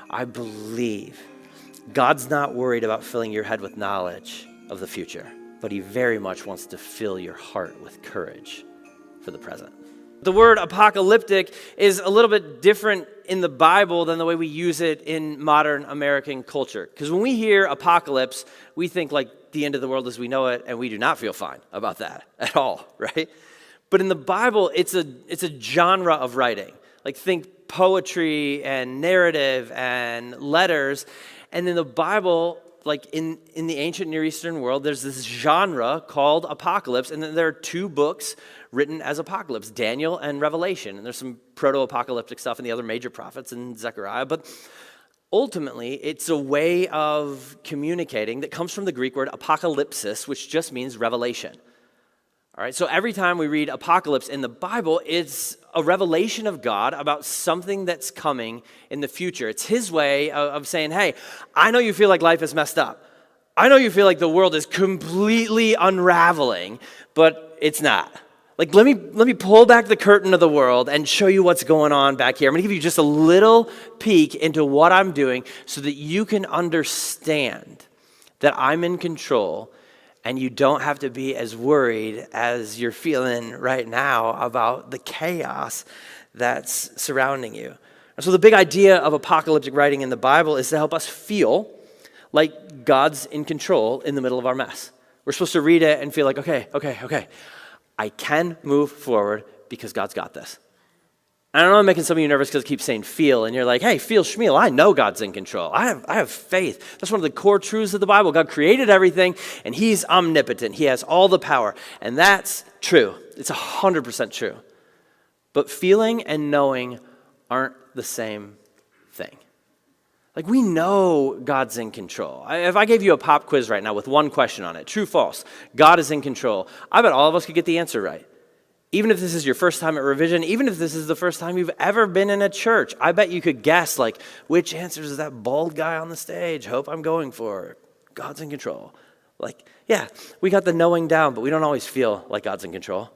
I believe God's not worried about filling your head with knowledge of the future, but he very much wants to fill your heart with courage for the present. The word apocalyptic is a little bit different in the Bible than the way we use it in modern American culture. Because when we hear apocalypse, we think like the end of the world as we know it, and we do not feel fine about that at all, right? But in the Bible, it's a genre of writing. Like think poetry and narrative and letters. And in the Bible, like in the ancient Near Eastern world, there's this genre called apocalypse, and then there are two books written as apocalypse, Daniel and Revelation. And there's some proto-apocalyptic stuff in the other major prophets in Zechariah. But ultimately, it's a way of communicating that comes from the Greek word apocalypsis, which just means revelation. All right, so every time we read apocalypse in the Bible, it's a revelation of God about something that's coming in the future. It's his way of saying, hey, I know you feel like life is messed up. I know you feel like the world is completely unraveling, but it's not. Like, let me pull back the curtain of the world and show you what's going on back here. I'm going to give you just a little peek into what I'm doing so that you can understand that I'm in control and you don't have to be as worried as you're feeling right now about the chaos that's surrounding you. And so the big idea of apocalyptic writing in the Bible is to help us feel like God's in control in the middle of our mess. We're supposed to read it and feel like, okay, I can move forward because God's got this. I don't know, I'm making some of you nervous because I keep saying feel, and you're like, hey, feel Shmuel, I know God's in control. I have faith. That's one of the core truths of the Bible. God created everything, and he's omnipotent. He has all the power, and that's true. It's 100% true. But feeling and knowing aren't the same thing. Like, we know God's in control. If I gave you a pop quiz right now with one question on it, true, false, God is in control, I bet all of us could get the answer right. Even if this is your first time at revision, even if this is the first time you've ever been in a church, I bet you could guess, like, which answers is that bald guy on the stage? Hope I'm going for. God's in control. Like, yeah, we got the knowing down, but we don't always feel like God's in control.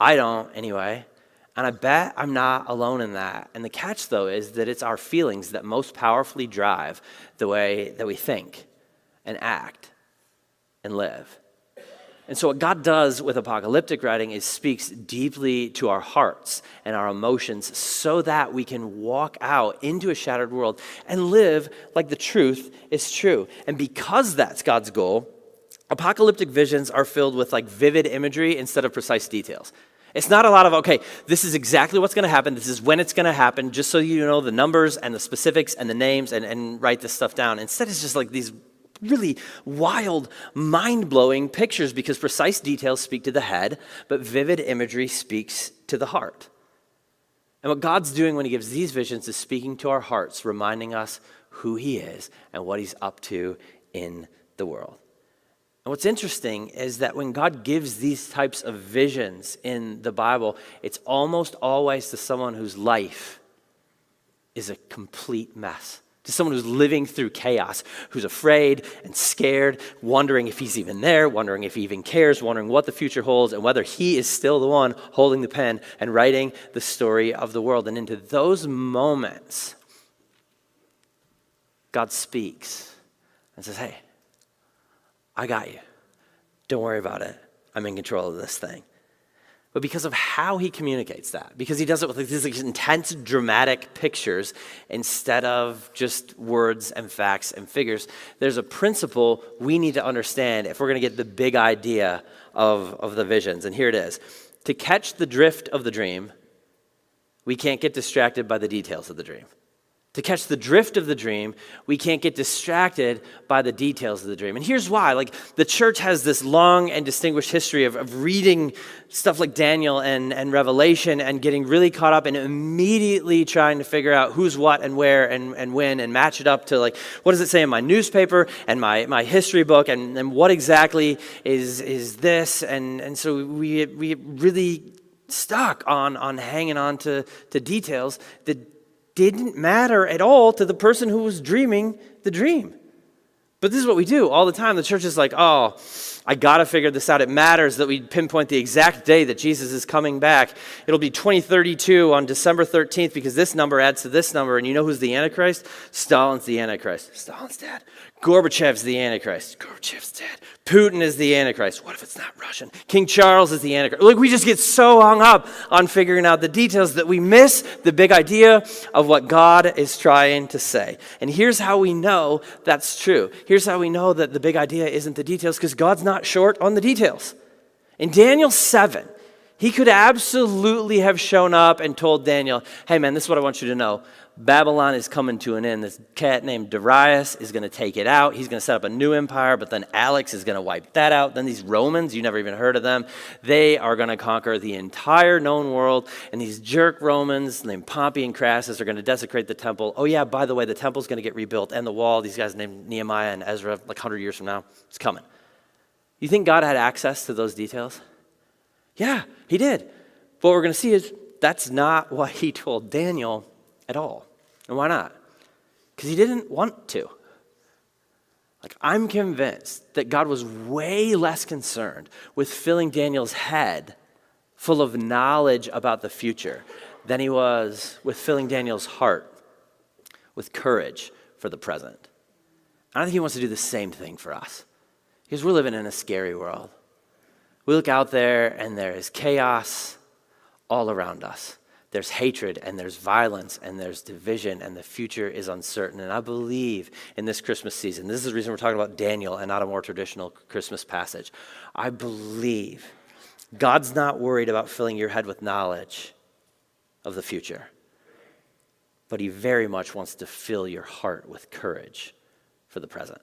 I don't, anyway. And I bet I'm not alone in that. And the catch, though, is that it's our feelings that most powerfully drive the way that we think and act and live. And so what God does with apocalyptic writing is speaks deeply to our hearts and our emotions so that we can walk out into a shattered world and live like the truth is true. And because that's God's goal, apocalyptic visions are filled with like vivid imagery instead of precise details. It's not a lot of, okay, this is exactly what's going to happen. This is when it's going to happen, just so you know the numbers and the specifics and the names and write this stuff down. Instead, it's just like these really wild, mind-blowing pictures because precise details speak to the head, but vivid imagery speaks to the heart. And what God's doing when he gives these visions is speaking to our hearts, reminding us who he is and what he's up to in the world. And what's interesting is that when God gives these types of visions in the Bible, it's almost always to someone whose life is a complete mess. To someone who's living through chaos, who's afraid and scared, wondering if he's even there, wondering if he even cares, wondering what the future holds, and whether he is still the one holding the pen and writing the story of the world. And into those moments, God speaks and says, hey, I got you. Don't worry about it. I'm in control of this thing. But because of how he communicates that, because he does it with these intense, dramatic pictures instead of just words and facts and figures, there's a principle we need to understand if we're going to get the big idea of the visions. And here it is. To catch the drift of the dream, we can't get distracted by the details of the dream. To catch the drift of the dream, we can't get distracted by the details of the dream. And here's why. Like, the church has this long and distinguished history of reading stuff like Daniel and Revelation and getting really caught up and immediately trying to figure out who's what and where and when and match it up to, like, what does it say in my newspaper and my history book and what exactly is this? And so we really stuck on hanging on to details that didn't matter at all to the person who was dreaming the dream. But this is what we do all the time. The church is like, oh, I got to figure this out. It matters that we pinpoint the exact day that Jesus is coming back. It'll be 2032 on December 13th because this number adds to this number. And you know who's the Antichrist? Stalin's the Antichrist. Stalin's dead. Gorbachev's the Antichrist. Gorbachev's dead. Putin is the Antichrist. What if it's not Russian? King Charles is the Antichrist. Look, we just get so hung up on figuring out the details that we miss the big idea of what God is trying to say. And here's how we know that's true. Here's how we know that the big idea isn't the details, because God's not short on the details. In Daniel 7, he could absolutely have shown up and told Daniel, hey man, this is what I want you to know. Babylon is coming to an end. This cat named Darius is going to take it out. He's going to set up a new empire, but then Alex is going to wipe that out. Then these Romans, you never even heard of them, they are going to conquer the entire known world. And these jerk Romans named Pompey and Crassus are going to desecrate the temple. Oh yeah, by the way, the temple's going to get rebuilt, and the wall, these guys named Nehemiah and Ezra, like 100 years from now, it's coming. You think God had access to those details? Yeah, he did. But what we're going to see is that's not what he told Daniel at all. And why not? Because he didn't want to. Like, I'm convinced that God was way less concerned with filling Daniel's head full of knowledge about the future than he was with filling Daniel's heart with courage for the present. I think he wants to do the same thing for us, because we're living in a scary world. We look out there and there is chaos all around us. There's hatred and there's violence and there's division, and the future is uncertain. And I believe in this Christmas season, this is the reason we're talking about Daniel and not a more traditional Christmas passage. I believe God's not worried about filling your head with knowledge of the future, but he very much wants to fill your heart with courage for the present.